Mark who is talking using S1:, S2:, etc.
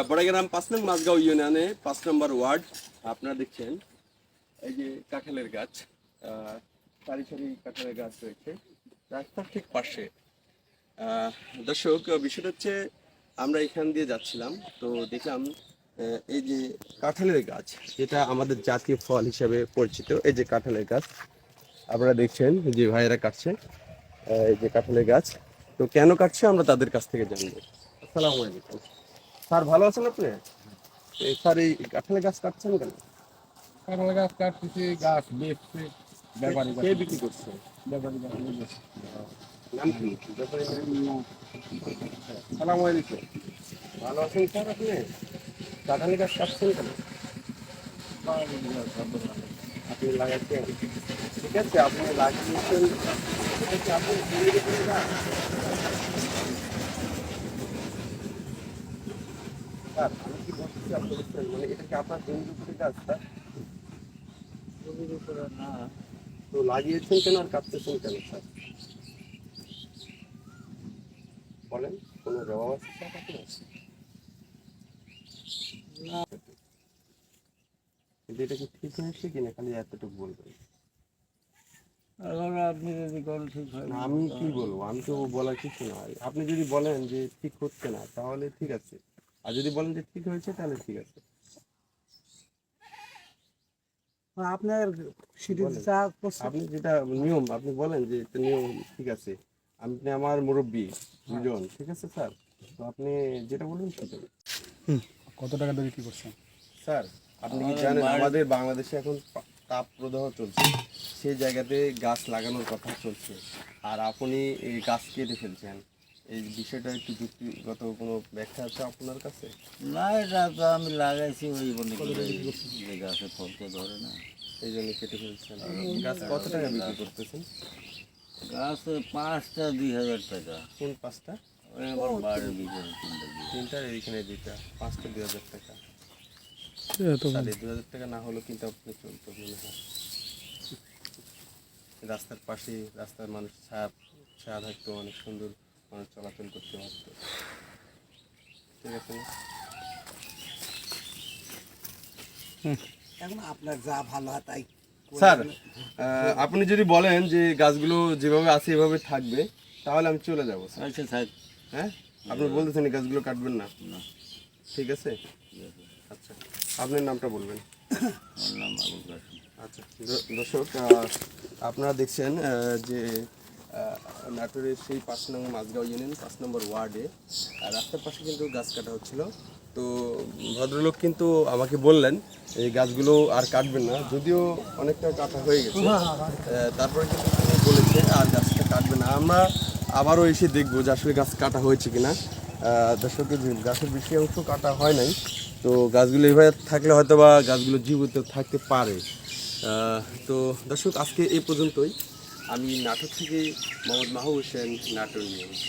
S1: বড়াইগ্রাম 5 নং মাঝগাঁও ইউনিয়নে 5 নম্বর ওয়ার্ড। আপনারা দেখছেন এই যে কাঁঠালের গাছ, সারি সারি কাঁঠালের গাছ রয়েছে রাস্তার ঠিক পাশে। দর্শক, বিষয়টা হচ্ছে আমরা এখান দিয়ে যাচ্ছিলাম, তো দেখলাম এই যে কাঁঠালের গাছ, যেটা আমাদের জাতীয় ফল হিসেবে পরিচিত। এই যে কাঁঠালের গাছ আপনারা দেখছেন যে ভাইয়েরা কাটছে, এই যে কাঁঠালের গাছ। তো কেন কাটছে আমরা তাদের কাছ থেকে জানবো। আসসালামু আলাইকুম স্যার, ভালো আছেন আপনি? স্যার, এই কাঁঠালের গাছ কাটছেন কেন?
S2: কাঁঠাল গাছ কাটতেছি, গাছ বেচছে, ব্যাপারী
S1: কে বিক্রি করছে?
S2: ব্যাপারী
S1: নাম কি? আসসালামু আলাইকুম, ভালো আছেন স্যার? আপনি কাঁঠালের গাছ কাটছেন কেন? আপনি লাগাচ্ছেন, ঠিক আছে, আপনি লাগিয়েছেন, ঠিক আছে, আপনি ঘুরে গেছেন গাছ। স্যার, আমি কি বলতেছি আপনি বুঝছেন, মানে এটা কি আপনার জমির উপরে গাছ স্যার?
S2: না,
S1: তো লাগিয়েছেন কেন আর কাটতেছেন কেন স্যার? বলেন, কোনো জবাব আছে স্যার আপনার? কিন্তু এটা কি ঠিক হয়েছে কিনা খালি এতটুকু বলবেন।
S2: এখন আপনি যদি করেন ঠিক হয়
S1: না, আমি কি বলবো, আমি তো বলার কিছু না। আপনি যদি বলেন যে ঠিক হচ্ছে না তাহলে ঠিক আছে, আর যদি বলেন যে ঠিক হয়েছে তাহলে ঠিক আছে।
S3: আপনার
S1: বলেন। আপনি যেটা নিয়ম আপনি বলেন যে এটা নিয়ম ঠিক আছে, আপনি আমার মুরব্বী দুজন, ঠিক আছে স্যার, তো আপনি যেটা বলবেন সেটা।
S3: কত টাকা দিয়ে বিক্রি করছেন?
S1: স্যার, আপনি কি জানেন আমাদের বাংলাদেশে এখন তাপ প্রদাহ চলছে, সেই জায়গাতে গাছ লাগানোর কথা চলছে, আর আপনি এই গাছ কেটে ফেলছেন। এই বিষয়টা একটু যুক্তিগত কোনো ব্যাখ্যা আছে আপনার কাছে?
S2: না, এটা তো আমি লাগাইছি ওই মনে করে যে গাছে ফল তো ধরে না,
S1: এই জন্য কেটে ফেলছেন। গাছ কত টাকা বিক্রি করতেছেন?
S2: গাছে 5টা 2,000 টাকা।
S1: কোন 5টা?
S2: ওই আমার বাড়ির ভিতরে 3টা দিয়ে।
S1: 3টার এইখানে 2টা, 5টা 2,000 টাকা।
S3: তো
S1: তাহলে 2,000 টাকা না হলেও কিন্তু আপনি চলতো মনে হয়। রাস্তার পাশে, রাস্তার মানুষ ছায়া ছায়া থাকতো, অনেক সুন্দর মানুষ চলাচল করতে পারতো, ঠিক আছে না?
S3: এখন আপনার যা ভালো হয় তাই।
S1: স্যার, আপনি যদি বলেন যে গাছগুলো যেভাবে আছে এভাবে থাকবে তাহলে আমি চলে যাবো স্যার।
S2: আচ্ছা থাক।
S1: হ্যাঁ, আপনি বলতেছেন এই গাছগুলো কাটবেন না?
S2: না,
S1: ঠিক আছে,
S2: ঠিক আছে।
S1: আচ্ছা, আপনার নামটা বলবেন।
S2: আমার নাম আবুল কাসেম।
S1: আচ্ছা, দর্শক, আপনারা দেখছেন যে নাটোরের সেই 5 নং মাঝগাঁও ইউনিয়ন 5 নম্বর ওয়ার্ডে রাস্তার পাশে কিন্তু গাছ কাটা হচ্ছিল। তো ভদ্রলোক কিন্তু আমাকে বললেন এই গাছগুলো আর কাটবেন না, যদিও অনেকটা কাটা হয়ে গেছে, তারপরে কিন্তু তিনি বলেছে আর গাছটা কাটবে না। আমরা আবারও এসে দেখবো যে আসলে গাছ কাটা হয়েছে কিনা। দর্শকের গাছের বেশি অংশ কাটা হয় নাই, তো গাছগুলো এইভাবে থাকলে হয়তো বা গাছগুলো জীবিত থাকতে পারে। তো দর্শক, আজকে এই পর্যন্তই। আমি নাটোর থেকে মোহাম্মদ মাহবুব হোসেন, নাটোর নিউজ।